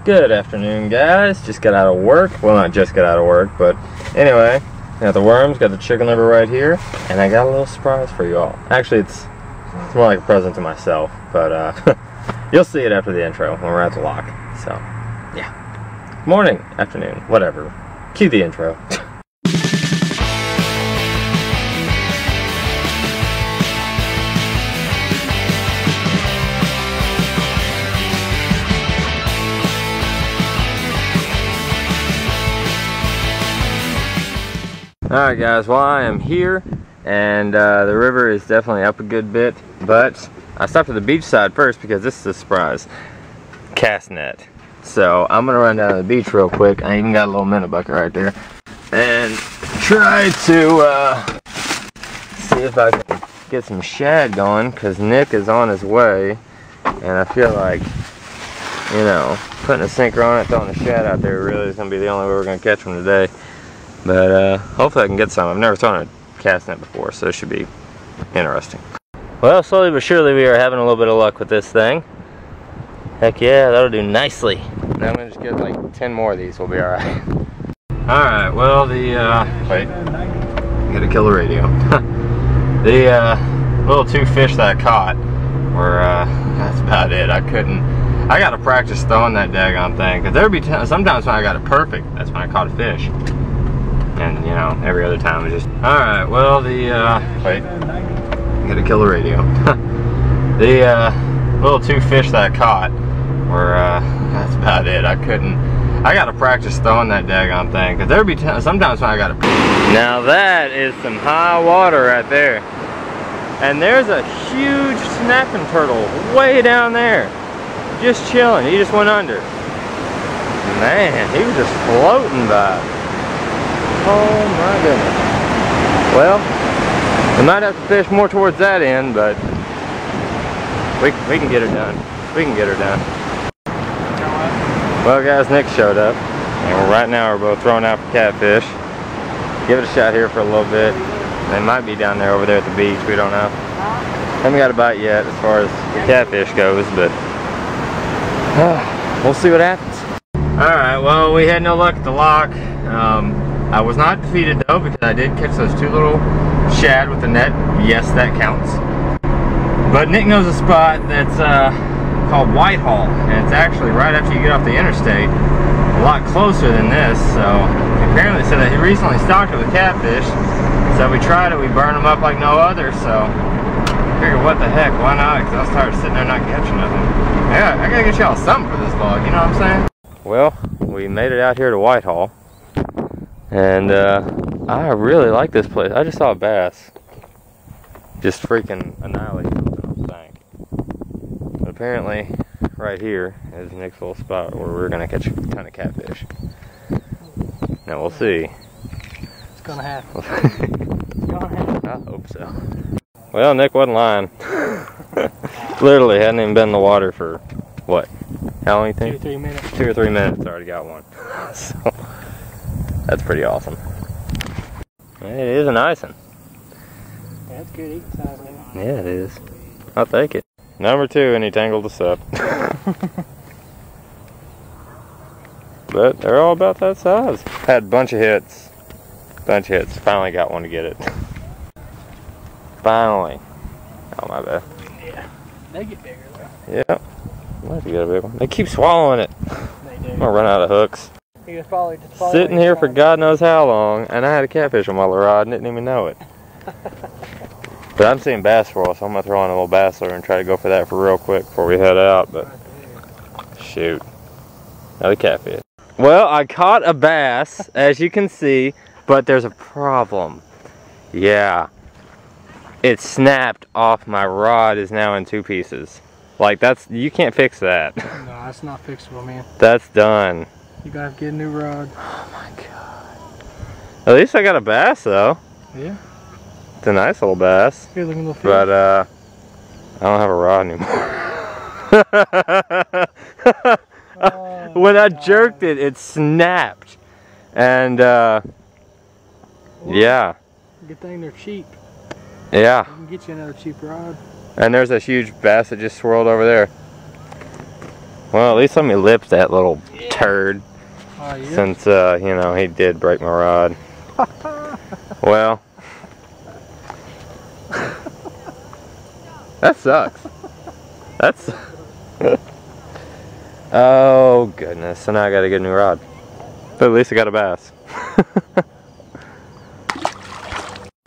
Good afternoon, guys. Just got out of work. Well, not just got out of work, but anyway, got the worms, got the chicken liver right here, and I got a little surprise for you all. Actually, it's more like a present to myself, but you'll see it after the intro when we're at the lock. So, yeah. Morning, afternoon, whatever. Cue the intro. Alright guys, well I am here and the river is definitely up a good bit, but I stopped at the beach side first because this is a surprise. Cast net. So I'm gonna run down to the beach real quick. I even got a little minute bucket right there and try to see if I can get some shad going, because Nick is on his way and I feel like, you know, putting a sinker on it, throwing a shad out there really is gonna be the only way we're gonna catch them today. But hopefully I can get some. I've never thrown a cast net before, so it should be interesting. Well, slowly but surely we are having a little bit of luck with this thing. Heck yeah, that'll do nicely. Now I'm gonna just get like 10 more of these, we'll be alright. Alright, well wait, gotta kill the radio. The little 2 fish that I caught were, that's about it. I gotta practice throwing that daggone thing, because there'd be sometimes when I got it perfect, that's when I caught a fish. And you know, every other time it's just alright, well wait, gotta kill the radio. The little 2 fish that I caught were that's about it. I gotta practice throwing that daggone thing, because there'd be sometimes when I got it. Now that is some high water right there, and there's a huge snapping turtle way down there just chilling. He just went under. Man, he was just floating by. Oh my goodness. Well, we might have to fish more towards that end, but we can get her done. We can get her done. Well guys, Nick showed up, and right now we're both throwing out for catfish. Give it a shot here for a little bit. They might be down there over there at the beach, we don't know. Haven't got a bite yet as far as the catfish goes, but we'll see what happens. Alright, well we had no luck at the lock. I was not defeated though, because I did catch those 2 little shad with the net. Yes, that counts. But Nick knows a spot that's called Whitehall, and it's actually right after you get off the interstate, a lot closer than this. So apparently said that he recently stocked it with catfish. So we tried it, we burned them up like no other. So I figured, what the heck, why not? Because I was tired of sitting there not catching nothing. Yeah, I gotta get y'all something for this vlog, you know what I'm saying? Well, we made it out here to Whitehall. And I really like this place. I just saw a bass just freaking annihilate something on the bank. But apparently, right here is Nick's little spot where we're gonna catch a ton of catfish. Now we'll see. It's gonna happen. It's gonna happen. I hope so. Well, Nick wasn't lying. Literally hadn't even been in the water for what? How long do you think? 2 or 3 minutes. 2 or 3 minutes. Already got one. So. That's pretty awesome. It is a nice one. Yeah, that's good eating size, man. Yeah, it is. I'll take it. Number 2, and he tangled us up. But they're all about that size. Had a bunch of hits. Finally got one to get it. Finally. Oh, my bad. Yeah. They get bigger, though. Yeah. Might have to get a big one. They keep swallowing it. They do. I'm gonna run out of hooks. Probably Sitting here for God knows how long, and I had a catfish on my little rod and didn't even know it. But I'm seeing bass for us, so I'm gonna throw in a little bass lure and try to go for that for real quick before we head out. But shoot, another catfish. Well, I caught a bass, as you can see, but there's a problem. Yeah, it snapped off my rod. Is now in 2 pieces. Like you can't fix that. No, that's not fixable, man. That's done. You gotta get a new rod. Oh my god. At least I got a bass though. Yeah. It's a nice little bass. Good looking little fish. But I don't have a rod anymore. When I jerked it, it snapped. And yeah. Good thing they're cheap. Yeah. I can get you another cheap rod. And there's a huge bass that just swirled over there. Well, at least let me lip that little turd. Oh, yeah. Since, you know, he did break my rod. Well, that sucks. That's... Oh, goodness. So now I gotta get a new rod. But at least I got a bass.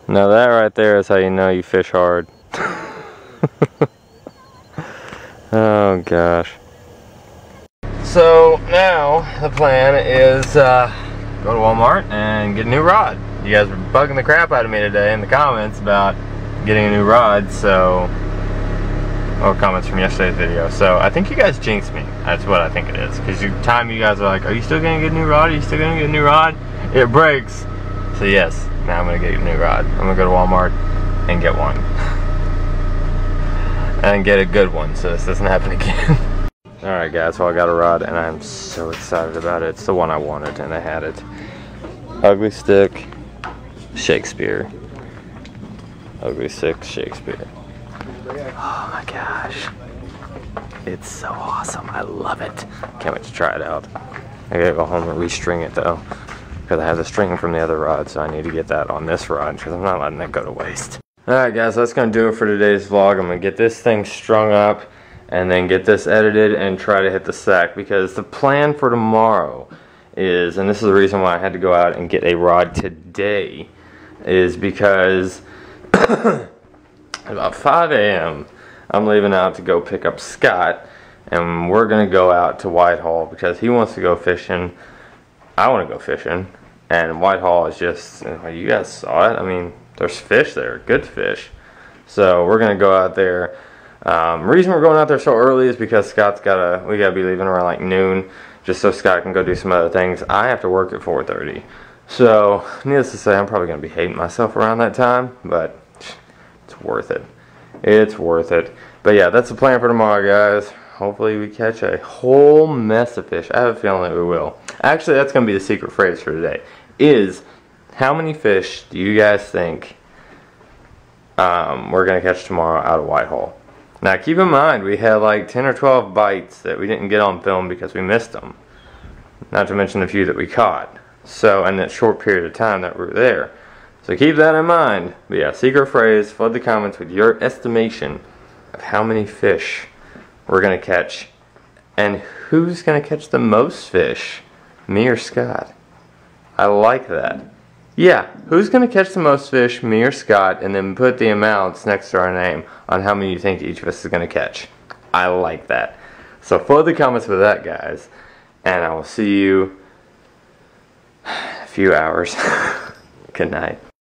Now that right there is how you know you fish hard. Oh gosh. So now the plan is go to Walmart and get a new rod. You guys were bugging the crap out of me today in the comments about getting a new rod, so... or comments from yesterday's video. So I think you guys jinxed me. That's what I think it is. Because you guys are like, are you still gonna get a new rod? Are you still gonna get a new rod? It breaks. So yes, now I'm gonna get a new rod. I'm gonna go to Walmart and get one. And get a good one so this doesn't happen again. Alright guys, so I got a rod and I'm so excited about it. It's the one I wanted and I had it. Ugly Stick Shakespeare. Ugly Stick Shakespeare. Oh my gosh. It's so awesome. I love it. Can't wait to try it out. I gotta go home and restring it though. Because I have the string from the other rod, so I need to get that on this rod because I'm not letting it go to waste. Alright guys, that's going to do it for today's vlog. I'm going to get this thing strung up and then get this edited and try to hit the sack, because the plan for tomorrow is, and this is the reason why I had to go out and get a rod today, is because about 5 a.m. I'm leaving out to go pick up Scott, and we're going to go out to Whitehall because he wants to go fishing. I want to go fishing, and Whitehall is just, you guys saw it, I mean, there's fish there, good fish. So we're gonna go out there. Reason we're going out there so early is because we gotta be leaving around like noon, just so Scott can go do some other things. I have to work at 4:30. So needless to say, I'm probably gonna be hating myself around that time, but it's worth it. It's worth it. But yeah, that's the plan for tomorrow, guys. Hopefully we catch a whole mess of fish. I have a feeling that we will. Actually, that's gonna be the secret phrase for today. Is how many fish do you guys think we're going to catch tomorrow out of Whitehall? Now keep in mind, we had like 10 or 12 bites that we didn't get on film because we missed them. Not to mention the few that we caught. So, in that short period of time that we were there. So keep that in mind. But yeah, secret phrase, flood the comments with your estimation of how many fish we're going to catch. And who's going to catch the most fish? Me or Scott? I like that. Yeah, who's going to catch the most fish, me or Scott, and then put the amounts next to our name on how many you think each of us is going to catch. I like that. So flood the comments with that, guys. And I will see you in a few hours. Good night.